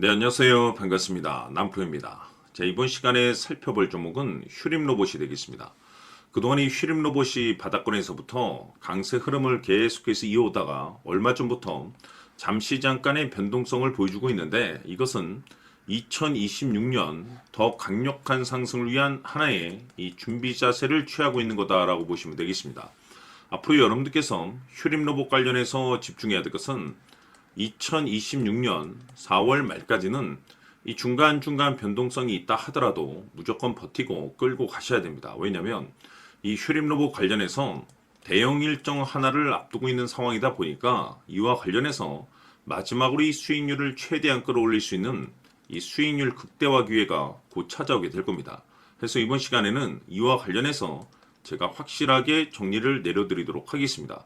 네, 안녕하세요. 반갑습니다. 남포입니다. 자, 이번 시간에 살펴볼 종목은 휴림 로봇이 되겠습니다. 그동안 이 휴림 로봇이 바닥권에서부터 강세 흐름을 계속해서 이어오다가 얼마 전부터 잠시 잠깐의 변동성을 보여주고 있는데, 이것은 2026년 더 강력한 상승을 위한 하나의 이 준비 자세를 취하고 있는 거다라고 보시면 되겠습니다. 앞으로 여러분들께서 휴림 로봇 관련해서 집중해야 될 것은 2026년 4월 말까지는 이 중간중간 변동성이 있다 하더라도 무조건 버티고 끌고 가셔야 됩니다. 왜냐하면 이 휴림 로봇 관련해서 대형 일정 하나를 앞두고 있는 상황이다 보니까 이와 관련해서 마지막으로 이 수익률을 최대한 끌어올릴 수 있는 이 수익률 극대화 기회가 곧 찾아오게 될 겁니다. 그래서 이번 시간에는 이와 관련해서 제가 확실하게 정리를 내려드리도록 하겠습니다.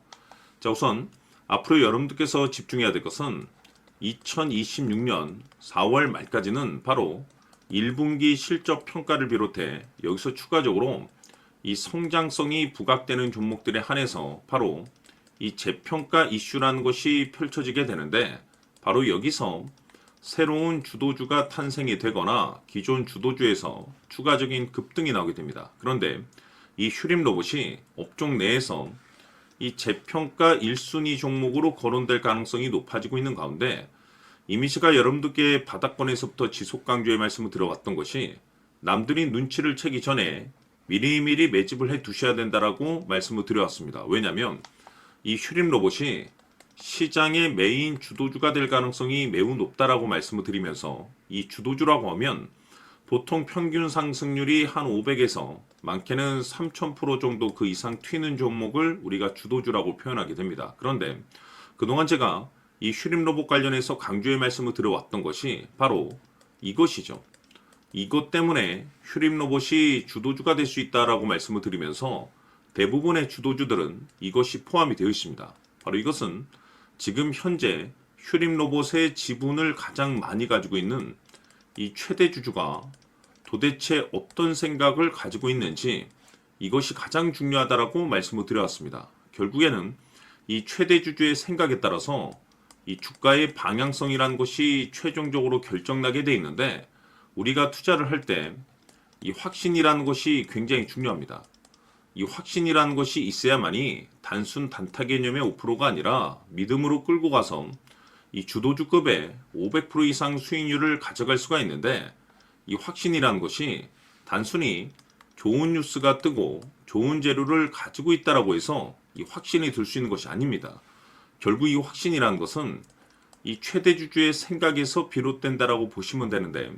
자, 우선 앞으로 여러분들께서 집중해야 될 것은 2026년 4월 말까지는 바로 1분기 실적 평가를 비롯해 여기서 추가적으로 이 성장성이 부각되는 종목들에 한해서 바로 이 재평가 이슈라는 것이 펼쳐지게 되는데, 바로 여기서 새로운 주도주가 탄생이 되거나 기존 주도주에서 추가적인 급등이 나오게 됩니다. 그런데 이 휴림 로봇이 업종 내에서 이 재평가 1순위 종목으로 거론될 가능성이 높아지고 있는 가운데, 이미 제가 여러분들께 바닥권에서부터 지속 강조의 말씀을 들어왔던 것이 남들이 눈치를 채기 전에 미리미리 매집을 해 두셔야 된다라고 말씀을 드려왔습니다. 왜냐하면 이 휴림 로봇이 시장의 메인 주도주가 될 가능성이 매우 높다라고 말씀을 드리면서, 이 주도주라고 하면 보통 평균 상승률이 한 500에서 많게는 3000% 정도 그 이상 튀는 종목을 우리가 주도주라고 표현하게 됩니다. 그런데 그동안 제가 이 휴림 로봇 관련해서 강조의 말씀을 드려왔던 것이 바로 이것이죠. 이것 때문에 휴림 로봇이 주도주가 될 수 있다라고 말씀을 드리면서 대부분의 주도주들은 이것이 포함이 되어 있습니다. 바로 이것은 지금 현재 휴림 로봇의 지분을 가장 많이 가지고 있는 이 최대 주주가 도대체 어떤 생각을 가지고 있는지, 이것이 가장 중요하다라고 말씀을 드려왔습니다. 결국에는 이 최대 주주의 생각에 따라서 이 주가의 방향성이라는 것이 최종적으로 결정나게 돼 있는데, 우리가 투자를 할 때 이 확신이라는 것이 굉장히 중요합니다. 이 확신이라는 것이 있어야만이 단순 단타 개념의 5%가 아니라 믿음으로 끌고 가서 이 주도주급의 500% 이상 수익률을 가져갈 수가 있는데, 이 확신이라는 것이 단순히 좋은 뉴스가 뜨고 좋은 재료를 가지고 있다라고 해서 이 확신이 들 수 있는 것이 아닙니다. 결국 이 확신이라는 것은 이 최대 주주의 생각에서 비롯된다라고 보시면 되는데,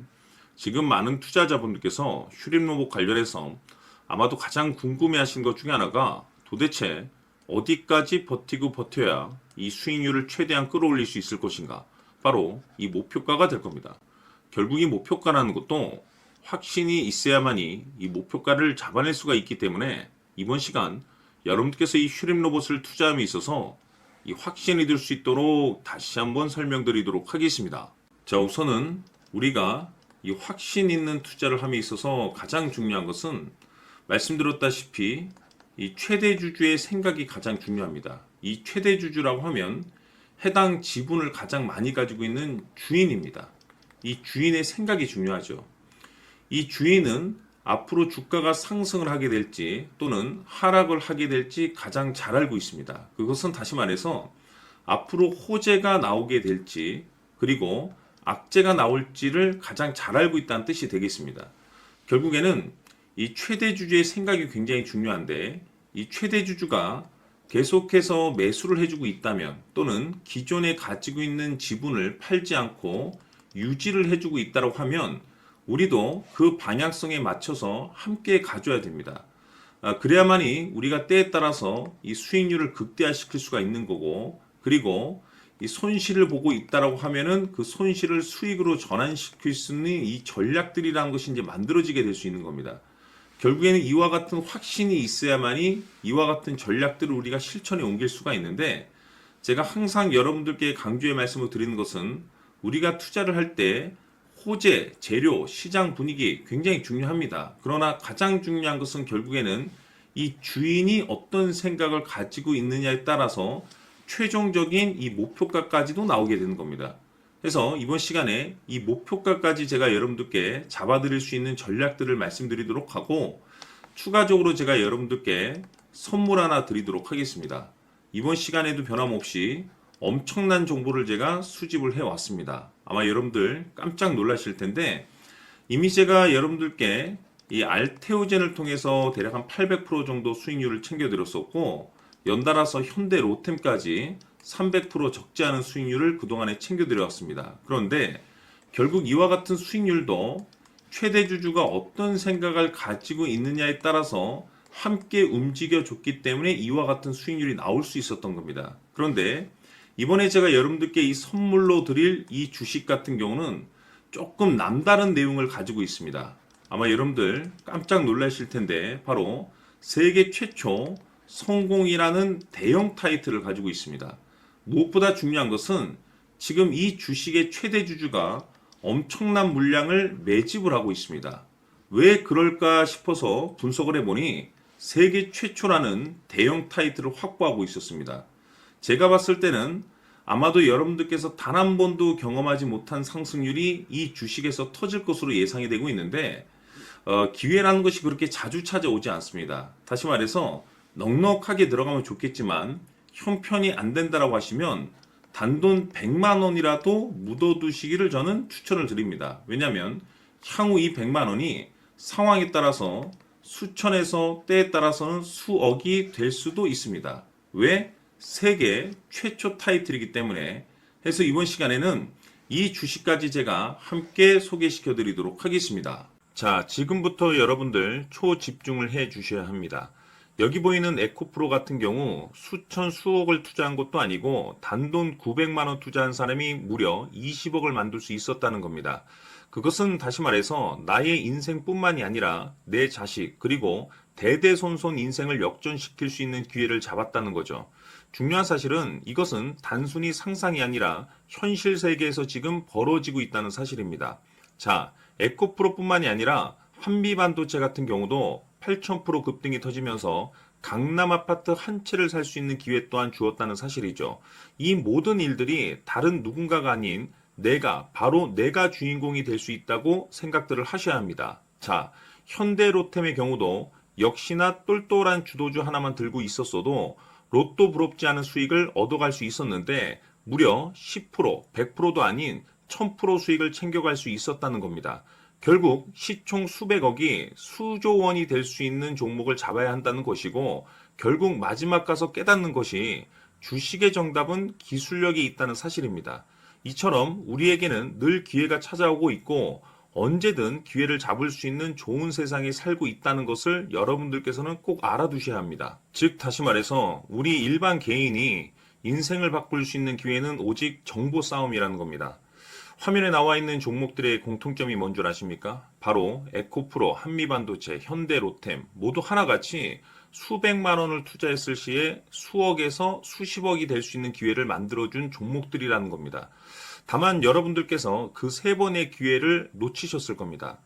지금 많은 투자자분들께서 휴림 로봇 관련해서 아마도 가장 궁금해하신 것 중에 하나가 도대체 어디까지 버티고 버텨야 이 수익률을 최대한 끌어올릴 수 있을 것인가, 바로 이 목표가가 될 겁니다. 결국 이 목표가라는 것도 확신이 있어야만이 이 목표가를 잡아낼 수가 있기 때문에, 이번 시간 여러분께서 이 휴림 로봇을 투자함에 있어서 이 확신이 들 수 있도록 다시 한번 설명드리도록 하겠습니다. 자, 우선은 우리가 이 확신 있는 투자를 함에 있어서 가장 중요한 것은 말씀드렸다시피 이 최대 주주의 생각이 가장 중요합니다. 이 최대 주주라고 하면 해당 지분을 가장 많이 가지고 있는 주인입니다. 이 주인의 생각이 중요하죠. 이 주인은 앞으로 주가가 상승을 하게 될지 또는 하락을 하게 될지 가장 잘 알고 있습니다. 그것은 다시 말해서 앞으로 호재가 나오게 될지 그리고 악재가 나올지를 가장 잘 알고 있다는 뜻이 되겠습니다. 결국에는 이 최대 주주의 생각이 굉장히 중요한데, 이 최대 주주가 계속해서 매수를 해주고 있다면 또는 기존에 가지고 있는 지분을 팔지 않고 유지를 해주고 있다고 하면 우리도 그 방향성에 맞춰서 함께 가져야 됩니다. 그래야만이 우리가 때에 따라서 이 수익률을 극대화시킬 수가 있는 거고, 그리고 이 손실을 보고 있다라고 하면은 그 손실을 수익으로 전환시킬 수 있는 이 전략들이라는 것이 이제 만들어지게 될 수 있는 겁니다. 결국에는 이와 같은 확신이 있어야만이 이와 같은 전략들을 우리가 실천에 옮길 수가 있는데, 제가 항상 여러분들께 강조의 말씀을 드리는 것은 우리가 투자를 할 때 호재, 재료, 시장 분위기 굉장히 중요합니다. 그러나 가장 중요한 것은 결국에는 이 주인이 어떤 생각을 가지고 있느냐에 따라서 최종적인 이 목표가까지도 나오게 되는 겁니다. 그래서 이번 시간에 이 목표가까지 제가 여러분들께 잡아드릴 수 있는 전략들을 말씀드리도록 하고, 추가적으로 제가 여러분들께 선물 하나 드리도록 하겠습니다. 이번 시간에도 변함없이 엄청난 정보를 제가 수집을 해왔습니다. 아마 여러분들 깜짝 놀라실 텐데, 이미 제가 여러분들께 이 알테오젠을 통해서 대략 한 800% 정도 수익률을 챙겨드렸었고, 연달아서 현대 로템까지 300% 적지 않은 수익률을 그동안에 챙겨드려왔습니다. 그런데 결국 이와 같은 수익률도 최대 주주가 어떤 생각을 가지고 있느냐에 따라서 함께 움직여줬기 때문에 이와 같은 수익률이 나올 수 있었던 겁니다. 그런데 이번에 제가 여러분들께 이 선물로 드릴 이 주식 같은 경우는 조금 남다른 내용을 가지고 있습니다. 아마 여러분들 깜짝 놀라실 텐데, 바로 세계 최초 성공이라는 대형 타이틀을 가지고 있습니다. 무엇보다 중요한 것은 지금 이 주식의 최대 주주가 엄청난 물량을 매집을 하고 있습니다. 왜 그럴까 싶어서 분석을 해보니 세계 최초라는 대형 타이틀을 확보하고 있었습니다. 제가 봤을 때는 아마도 여러분들께서 단 한 번도 경험하지 못한 상승률이 이 주식에서 터질 것으로 예상이 되고 있는데, 기회라는 것이 그렇게 자주 찾아오지 않습니다. 다시 말해서 넉넉하게 들어가면 좋겠지만 형편이 안 된다라고 하시면 단돈 100만 원이라도 묻어두시기를 저는 추천을 드립니다. 왜냐하면 향후 이 100만 원이 상황에 따라서 수천에서 때에 따라서는 수억이 될 수도 있습니다. 왜? 세계 최초 타이틀이기 때문에. 해서 이번 시간에는 이 주식까지 제가 함께 소개시켜 드리도록 하겠습니다. 자, 지금부터 여러분들 초집중을 해 주셔야 합니다. 여기 보이는 에코프로 같은 경우 수천 수억을 투자한 것도 아니고 단돈 900만 원 투자한 사람이 무려 20억을 만들 수 있었다는 겁니다. 그것은 다시 말해서 나의 인생뿐만이 아니라 내 자식 그리고 대대손손 인생을 역전시킬 수 있는 기회를 잡았다는 거죠. 중요한 사실은 이것은 단순히 상상이 아니라 현실 세계에서 지금 벌어지고 있다는 사실입니다. 자, 에코프로뿐만이 아니라 한미반도체 같은 경우도 8,000% 급등이 터지면서 강남 아파트 한 채를 살 수 있는 기회 또한 주었다는 사실이죠. 이 모든 일들이 다른 누군가가 아닌 바로 내가 주인공이 될 수 있다고 생각들을 하셔야 합니다. 자, 현대로템의 경우도 역시나 똘똘한 주도주 하나만 들고 있었어도 로또 부럽지 않은 수익을 얻어갈 수 있었는데 무려 10%, 100%도 아닌 1000% 수익을 챙겨갈 수 있었다는 겁니다. 결국 시총 수백억이 수조 원이 될 수 있는 종목을 잡아야 한다는 것이고, 결국 마지막 가서 깨닫는 것이 주식의 정답은 기술력이 있다는 사실입니다. 이처럼 우리에게는 늘 기회가 찾아오고 있고 언제든 기회를 잡을 수 있는 좋은 세상에 살고 있다는 것을 여러분들께서는 꼭 알아두셔야 합니다. 즉 다시 말해서 우리 일반 개인이 인생을 바꿀 수 있는 기회는 오직 정보 싸움이라는 겁니다. 화면에 나와 있는 종목들의 공통점이 뭔 줄 아십니까? 바로 에코프로, 한미반도체, 현대로템 모두 하나같이 수백만 원을 투자했을 시에 수억에서 수십억이 될 수 있는 기회를 만들어준 종목들이라는 겁니다. 다만 여러분들께서 그 세 번의 기회를 놓치셨을 겁니다.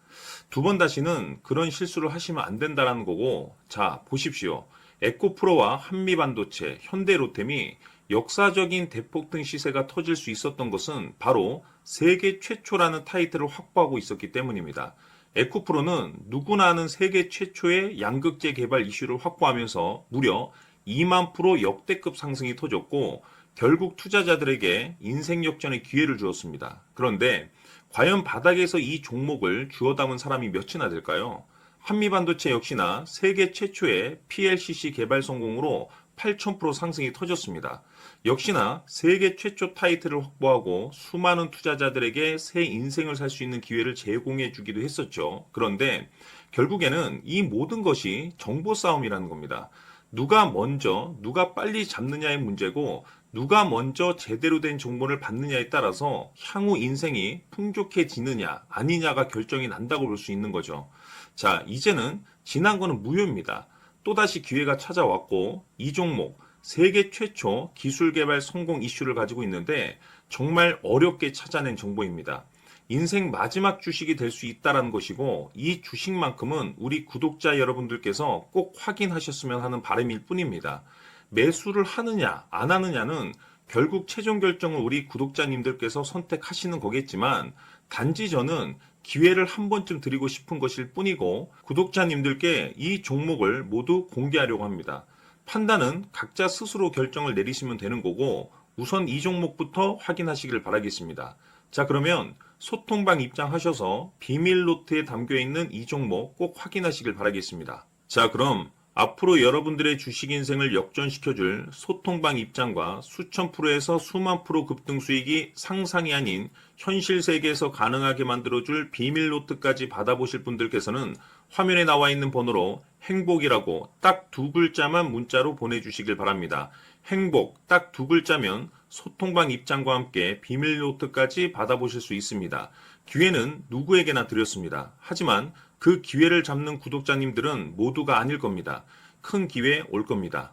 두 번 다시는 그런 실수를 하시면 안 된다는 거고, 자 보십시오. 에코프로와 한미반도체, 현대로템이 역사적인 대폭등 시세가 터질 수 있었던 것은 바로 세계 최초라는 타이틀을 확보하고 있었기 때문입니다. 에코프로는 누구나 아는 세계 최초의 양극재 개발 이슈를 확보하면서 무려 2만 프로 역대급 상승이 터졌고 결국 투자자들에게 인생 역전의 기회를 주었습니다. 그런데 과연 바닥에서 이 종목을 주워 담은 사람이 몇이나 될까요? 한미반도체 역시나 세계 최초의 PLCC 개발 성공으로 8,000% 상승이 터졌습니다. 역시나 세계 최초 타이틀을 확보하고 수많은 투자자들에게 새 인생을 살 수 있는 기회를 제공해 주기도 했었죠. 그런데 결국에는 이 모든 것이 정보 싸움이라는 겁니다. 누가 먼저, 누가 빨리 잡느냐의 문제고 누가 먼저 제대로 된 정보를 받느냐에 따라서 향후 인생이 풍족해지느냐 아니냐가 결정이 난다고 볼 수 있는 거죠. 자, 이제는 지난 거는 무효입니다. 또다시 기회가 찾아왔고 이 종목 세계 최초 기술 개발 성공 이슈를 가지고 있는데 정말 어렵게 찾아낸 정보입니다. 인생 마지막 주식이 될 수 있다는 것이고 이 주식만큼은 우리 구독자 여러분들께서 꼭 확인하셨으면 하는 바람일 뿐입니다. 매수를 하느냐 안 하느냐는 결국 최종 결정을 우리 구독자님들께서 선택하시는 거겠지만 단지 저는 기회를 한 번쯤 드리고 싶은 것일 뿐이고 구독자님들께 이 종목을 모두 공개하려고 합니다. 판단은 각자 스스로 결정을 내리시면 되는 거고 우선 이 종목부터 확인하시길 바라겠습니다. 자, 그러면 소통방 입장하셔서 비밀 노트에 담겨 있는 이 종목 꼭 확인하시길 바라겠습니다. 자, 그럼 앞으로 여러분들의 주식 인생을 역전시켜줄 소통방 입장과 수천 프로에서 수만 프로 급등 수익이 상상이 아닌 현실 세계에서 가능하게 만들어줄 비밀 노트까지 받아보실 분들께서는 화면에 나와 있는 번호로 행복이라고 딱 두 글자만 문자로 보내주시길 바랍니다. 행복 딱 두 글자면 소통방 입장과 함께 비밀 노트까지 받아보실 수 있습니다. 기회는 누구에게나 드렸습니다. 하지만 그 기회를 잡는 구독자님들은 모두가 아닐 겁니다. 큰 기회 올 겁니다.